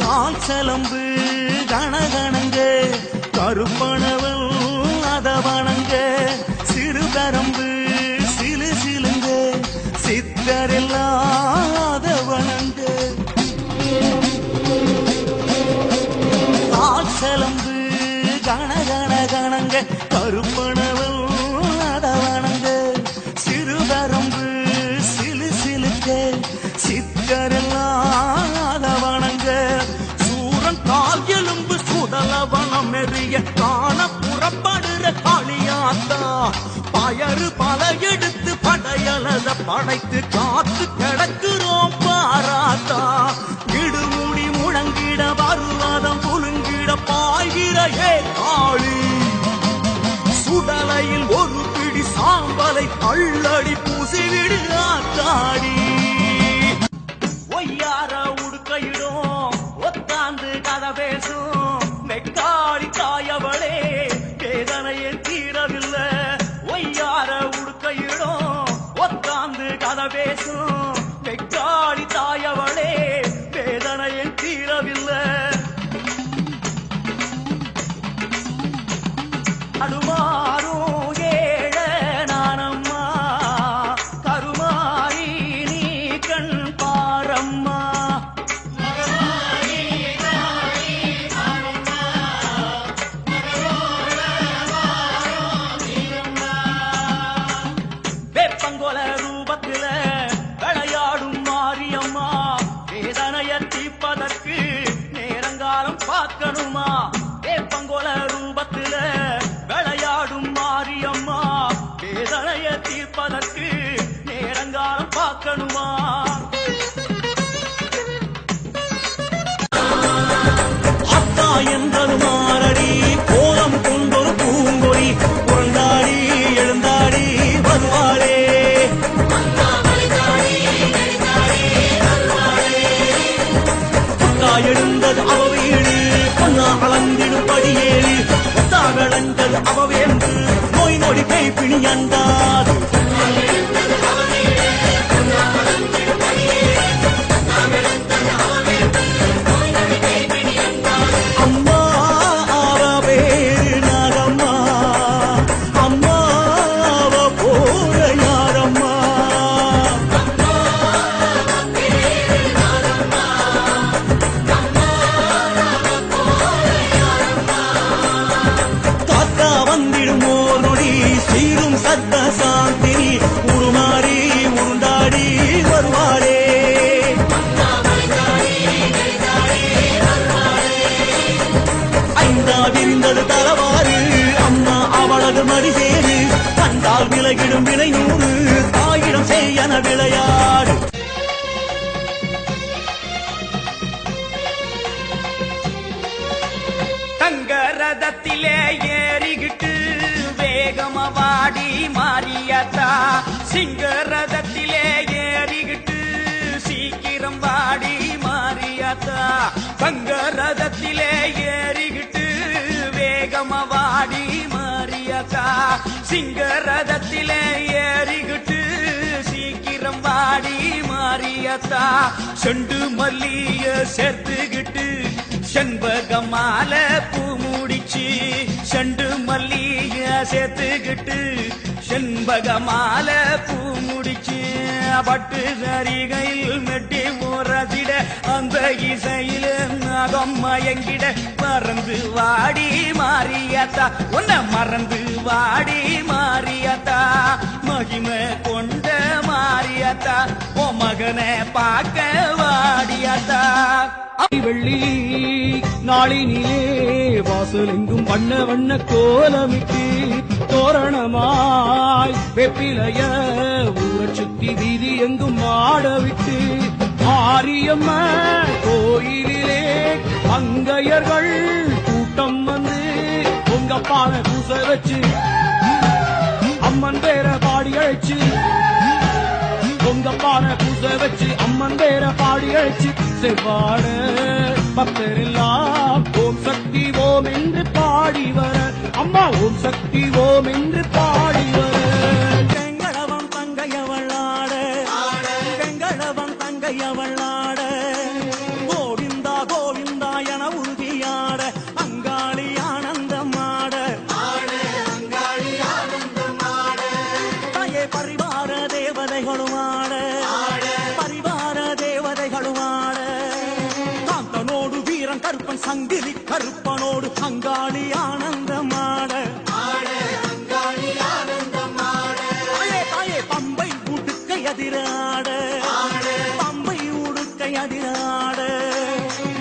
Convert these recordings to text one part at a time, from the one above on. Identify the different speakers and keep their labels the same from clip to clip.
Speaker 1: கால் சலம்பு கணகணங்க கருப்பணவள் அதவணங்க சிறுகரம்பு சிலு சிலுங்க சித்தரெல்லாம் அதவணங்க கால் சலம்பு கணகணகணங்க கருப்பணவள் அதவணங்க சிறுகரம்பு சிலு சிலுக்க சித்தரெல்லாம் அதவணங்க சூரன் கால் எலும்பு சுடலவனம் எறிய காண புறப்படுற காளியாத்தா பயறு பல எடுத்து படையலத படைத்து காத்து கிடக்குறோம் பாராத்தா இடுமுடி முழங்கிட வருவதம் புலுங்கிட பாய்கிற ஏ காளி சுடலையில் ஒரு பிடி சாம்பலை அள்ளடி பூசிவிடு ஆத்தாடி ஒய்யார உடுக்கையிடும் ஒத்தாந்து கதை பேசும் மெக்காடி தாயவளே வேதனையில் தீரவில்லை ஒய்யார உடுக்கையிடும் ஒத்தாந்து கதை பேசும் மெக்காடி தாயவளே வேதனையில் தீரவில்லை அடுமாறும் ஏழ நானம்மா கருமாரி நீ கண் பாரம்மா வேப்பங்கொல ரூபத்தில விளையாடும் மாரியம்மா வேதனைய தீப்பதற்கு நேரங்காலம் பார்க்கணுமா வேப்பங்கொல ரூபத்தில விளையாடும் மாரியம்மா வேதனைய தீர்ப்பதற்கு நேரங்காலம் பார்க்கணுமா அத்தா என்பது மாரடி கோலம் கொண்டொரு பூங்கொடி கொண்டாடி எழுந்தாடி வருவாளே எழுந்தது அவ வீடு பொன்னா அளந்திடும் படியேறி ஒத்தாகளந்தது அவவேந்து நோய் நொடி கைப்பிணி அண்டாது அம்மா அவ பேரு நாகம்மா அம்மா அவ போல யாரம்மா சீரும் சத்த சாந்தினி உருமாறி உருண்டாடி வருவாளே ஐந்தா விரிந்தது தலவாறு அம்மா அவளது மடிசேரு கண்டால் விலகிடும் வினை நூறு தாயிடம் செய்யன விளையாடு தங்க ரதத்திலே ஏறிக்கிட்டு வேகமவாடி மாரியாத்தா சிங்கரதத்திலே ஏறிக்கிட்டு சீக்கிரம் வாடி மாரியாத்தா தங்கரதத்திலே ஏறிக்கிட்டு வேகமவாடி மாரியாத்தா சிங்கரதத்திலே ஏறிக்கிட்டு சீக்கிரம் வாடி மாரியாத்தா செண்டு மல்லிய சேர்த்துக்கிட்டு செண்பகமால பூ முடிச்சு செண்டு மல்லிய சேர்த்துக்கிட்டு செண்பகமால பூ முடிச்சு பட்டு சரிகையில் மெட்டி முரசிட அந்த இசையில நகம் மயங்கிட மறந்து வாடி மாரியாத்தா உன்னை மறந்து வாடி மாரியாத்தா மகிமை கொண்ட மாரியாத்தா ஓ மகனை பார்க்க வாடியாத்தா வெள்ளி நாளினிலே வாசல் எங்கும் வண்ண வண்ண கோலமிட்டு தோரணமாய் வெப்பிலைய ஊரச் சுத்தி வீதி எங்கும் ஆடவிட்டு மாரியம்மன் கோயிலிலே மங்கையர்கள் கூட்டம் வந்து உங்க பானை பூச வச்சு அம்மன் பேர பாடி அழைச்சு உங்க பானை பூச வச்சு அம்மன் பேர பாடி அழைச்சு செவ்வாட பக்தரெல்லாம் ஓம் சக்தி ஓம் என்று பாடி வர அம்மா ஓம் சக்தி ஓம் என்று பாடி வர வெங்கடவன் தங்கையவளாட வெங்கடவன் தங்கையவளாட கோவிந்தா கோவிந்தா கருப்பன் சங்கிலி கருப்பனோடு அங்காளி ஆனந்தமாட தாயே பம்பை உடுக்கை அதிராட பம்பை உடுக்கை அதிராட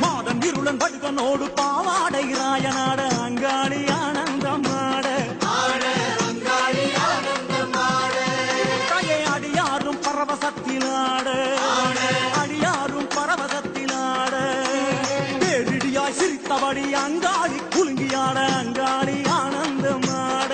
Speaker 1: மாதன் இருளன் வடுகனோடு பாவாடை ராயனாட அங்காளி ஆனந்தமாட தாயே அடியாரும் பரவசத்திலாட அடியாரும் பரவசத்திலாட பேரிடியாய் சிரித்தபடி அங்காளி குலுங்கியாட அங்காளி ஆனந்தமாட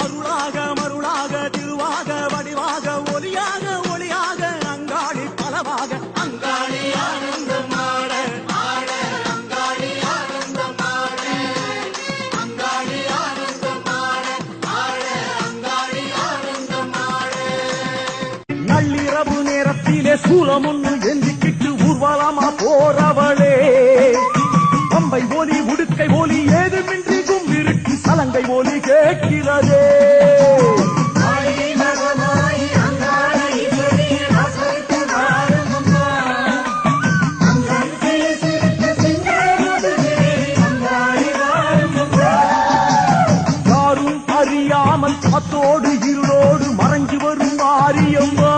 Speaker 1: அருளாக மருளாக திருவாக வடிவாக ஒலியாக ஒளியாக அங்காளி பலவாக அங்காளி ஆனந்தமாட நள்ளிரவு நேரத்திலே சூலம் ஒன்று எந்திக்கிட்டு ஊர்வலமா போறவளே பம்பை ஒலி உடுக்கை ஒலி ஏதுமின்றி கும்பிருக்கு சலங்கை ஒலி கேட்கிறதே யாரும் அறியாமல் காத்தோடு இருளோடு மறைஞ்சு வரும் ஆரியம்மா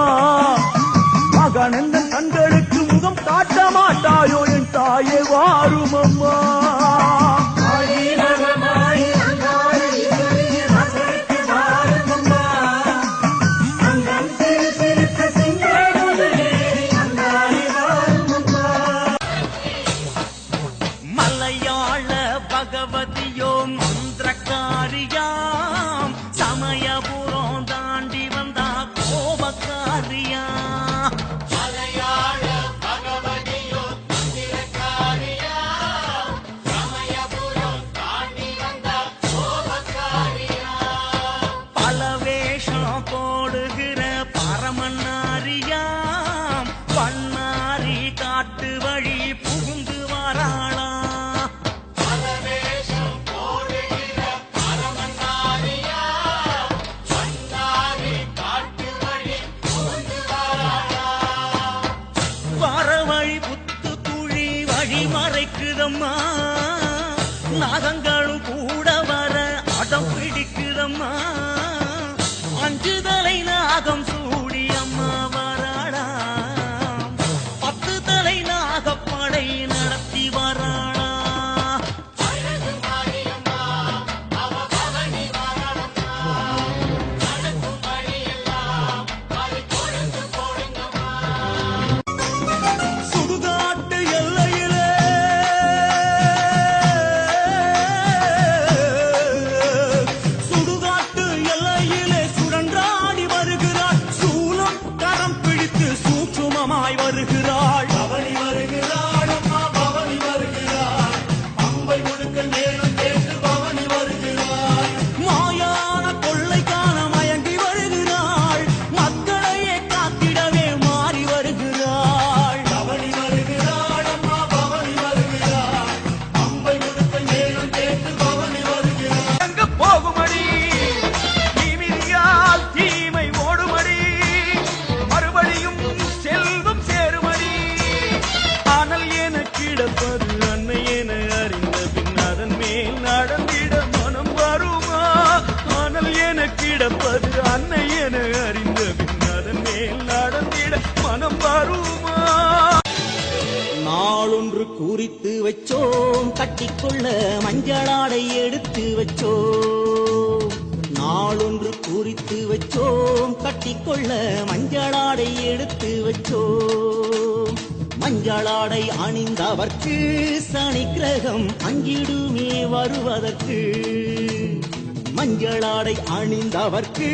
Speaker 1: மகனந்தன் கண்களுக்கு முகம் காட்ட மாட்டாயோ என் தாயே வாரும் அம்மா மலையாள பகவதியோ மந்திரக்காரியாம் சமயபுரம் தாண்டி வந்தா கோபக்காரியா பல வேஷம் போடுகிற பரமன்னாரியாம் பண்ணாரி காட்டு வழி புகுந்து வராளா வரவழி புத்து துழி வழி மறைக்குதம்மா நாகங்களும் கூட வர அடம் பிடிக்குதம்மா அஞ்சுதலை நாகம் சூடி அம்மா வராளா 10 தலை நாகப்படை நடத்தி வராளா சுடுகாட்டு எல்லையிலே சுடுகாட்டு எல்லையிலே சுழன்றாடி வருகிறாள் சூலம் கரம் பிடித்து சூட்சுமமாய் வருகிறாள் பவனி வருகிறாள் அம்மா பவனி வருகிறாள் அம்பை முழுக்க நேரம் கேட்டு பவனி வருகிறாள் மாயான கொள்ளைக்கான மயங்கி வருகிறாள் மக்களையே காத்திடவே மாறி வருகிறாள் பவனி வருகிறாள் அம்மா பவனி வருகிறாள் அம்பை முழுக்க நேரம் கேட்டு பவனி வருகிறாள் எங்க போகுமடி தீமிதியால் தீமை ஓடுமடி மறுபடியும் செல்வம் சேருமடி ஆனால் என கிடப்பது அன்னை என அறிந்த பின் அதன் மேல் நடந்திட மனம் வருமா ஆனால் என கிடப்பது அன்னை என அறிந்த பின் அதன் மேல் நடந்திட மனம் வருமா நாளொன்று குறித்து வச்சோம் கட்டிக்கொள்ள மஞ்சளாடை எடுத்து வச்சோம் நாளொன்று குறித்து வச்சோம் கட்டிக்கொள்ள மஞ்சளாடை எடுத்து வச்சோம் மஞ்சளாடை அணிந்தவர்க்கு சனி கிரகம் அங்கிடுமே வருவதற்கு மஞ்சளாடை அணிந்தவர்க்கு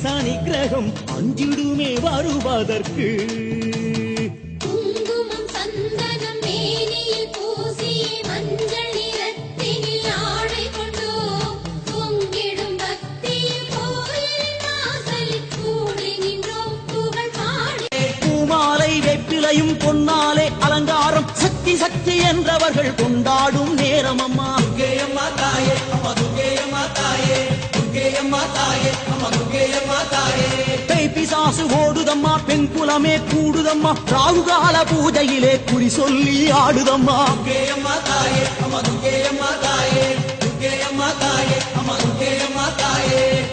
Speaker 1: சனி கிரகம் அஞ்சிடுமே வருவதற்கு
Speaker 2: குங்குமம் சந்தனம் மேனியில் பூசிய மஞ்சள் நிறத்தினில் ஆடை கொண்டோ பொங்கிடும் பக்தியில் கோயிலின் வாசலில் கூடி நின்றோம் புகழ் பாடி
Speaker 1: பூமாலை வேப்பிலையும் பொன்னாலே அலங்காரம் சக்தி சக்தி என்றவர்கள் கொண்டாடும் நேரம் அம்மா துர்க்கே அம்மா தாயே அம்மா துர்க்கே அம்மா தாயே துர்க்கே பேய் பிசாசு ஓடுதம்மா, பெண் குலமே கூடுதம்மா, ராகுகால பூஜையிலே குறி சொல்லி ஆடுதம்மா.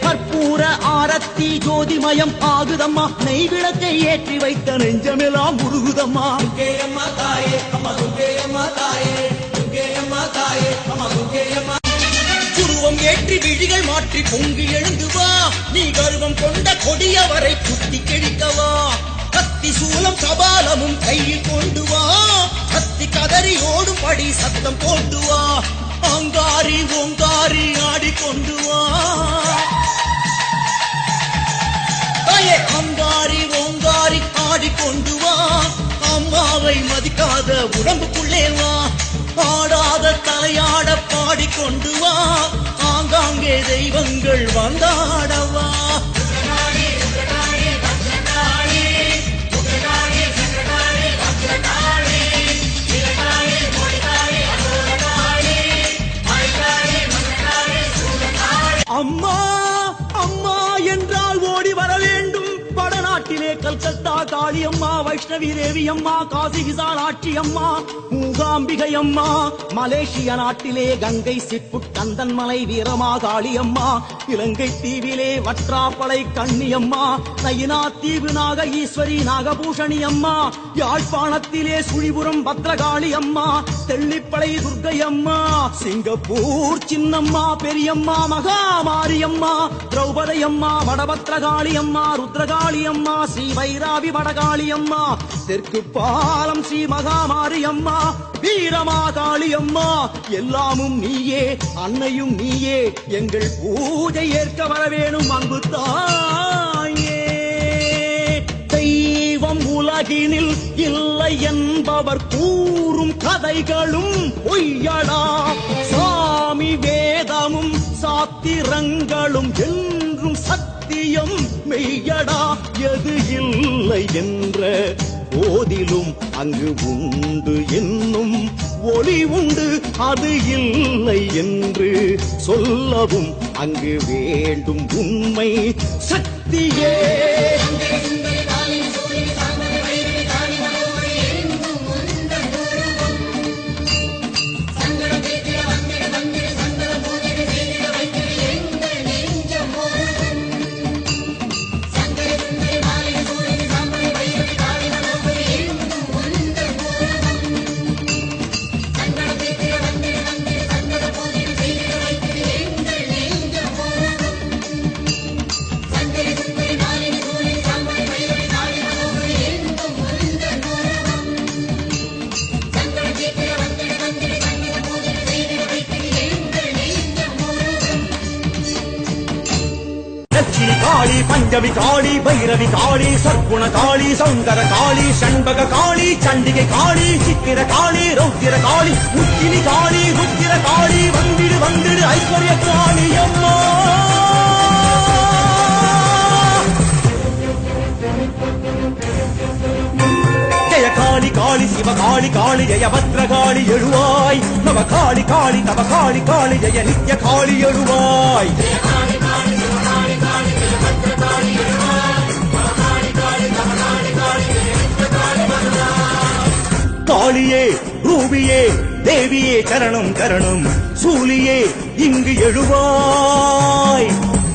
Speaker 1: கற்பூர ஆரத்தி ஜோதிமயம் ஆகுதம்மா, நெய் விளக்கை ஏற்றி வைத்த நெஞ்சமெல்லாம் உருகுதம்மா. குருவம் ஏற்றி விழிகள் மாற்றி பொங்கி எழுந்து வா, நீ கர்வம் கொண்ட கொடியவரை குத்தி கிழிக்கவா. கத்தி சூலம் சபாலமும் கையில் கொண்டு வா, கத்தி கதறி ஓடும்படி சத்தம் போட்டு வா. அங்காரி ஓங்காரி ஆடிக்கொண்டு வா, அங்காரி ஓங்காரி ஆடிக்கொண்டு வா. அம்மாவை மதிக்காத உடம்புக்குள்ளே வா, ஆடாத தலையாட பாடிக்கொண்டு வா. ஆங்காங்கே தெய்வங்கள் வந்தாடவா. அம்மா அம்மா என்றால் ஓடி வர வேண்டும். வடநாட்டிலே கல்கத்தா காளியம்மா, வைஷ்ணவி தேவி அம்மா, காசி விசாலாட்சி அம்மா, மூகாம்பிகை அம்மா. மலேசிய நாட்டிலே கங்கை சிற்புட் கந்தன் மலை வீரமா காளியம்மா, இலங்கை தீவிலே வற்றாப்பளை கண்ணியம்மா, நயினா தீவு நாக ஈஸ்வரி நாகபூஷணி அம்மா, யாழ்ப்பாணத்திலே சுழிபுரம் பத்ரகாளி அம்மா, தெள்ளிப்பளை துர்க்கை அம்மா, சிங்கப்பூர் சின்னம்மா பெரியம்மா மகாமாரியம்மா, திரௌபதி அம்மா, வடபத்ரகாளி அம்மா, ருத்ரகாளி அம்மா, ஸ்ரீ வைராவி வடகாளி அம்மா, தெற்கு பாலம் ஸ்ரீ மகாமாரி அம்மா, வீரமாகாளி அம்மா. எல்லாமும் நீயே, அன்னையும் நீயே, எங்கள் பூஜை ஏற்க வர வேணும் அன்பு தாயே. தெய்வம் உலகினில் இல்லை என்பவர் கூறும் கதைகளும் பொய்யடா. சாமி வேதமும் சாத்திரங்களும் என்றும் சத்தியம் மெய்யடா. எது இல்லை என்ற போதிலும் அங்கு உண்டு என்னும் ஒளி உண்டு. அது இல்லை என்று சொல்லவும் அங்கு வேண்டும் உண்மை சக்தியே. காளி பஞ்சமி காளி பைரவி காளி சர்க்குண காளி சௌந்தர காளி ஷண்பக காளி சண்டிகை காளி சித்திர காளி ரௌத்திர காளி உச்சினி காளி ருத்திர காளி வந்திடு வந்திடு ஐஸ்வர்ய காளி அம்மா. ஜெய காளி காளி சிவ காளி காளி ஜெய பத்ர காளி எழுவாய். நவ காளி காளி தவ காளி காளி ஜெய நித்ய காளி எழுவாய். காளியே ரூபியே தேவியே சரணம் சரணம் சூலியே இங்கு எழுவாய்.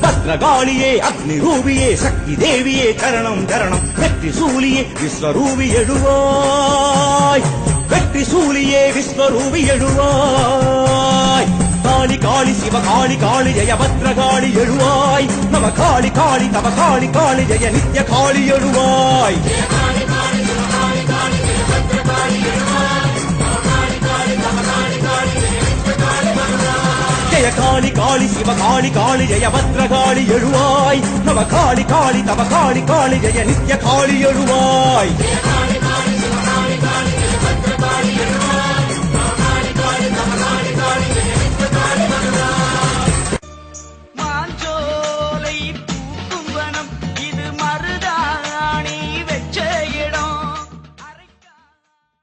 Speaker 1: பத்ரகாளியே அக்னி ரூபியே சக்தி தேவியே சரணம் சரணம் வெற்றி சூலியே விஸ்வரூபி எழுவாய். வெற்றி சூலியே விஸ்வரூபி எழுவாய். காளி காளி சிவ காளி காளி ஜெய பத்ரகாளி எழுவாய். நவ காளி காளி தவ காளி காளி ஜெய நித்ய காளி எழுவாய். ஜெய காளி காளி சிவ காளி காளி ஜெய பத்ரகாளி எழுவாய். நவ காளி காளி தவ காளி காளி ஜெய நித்ய காளி எழுவாய்.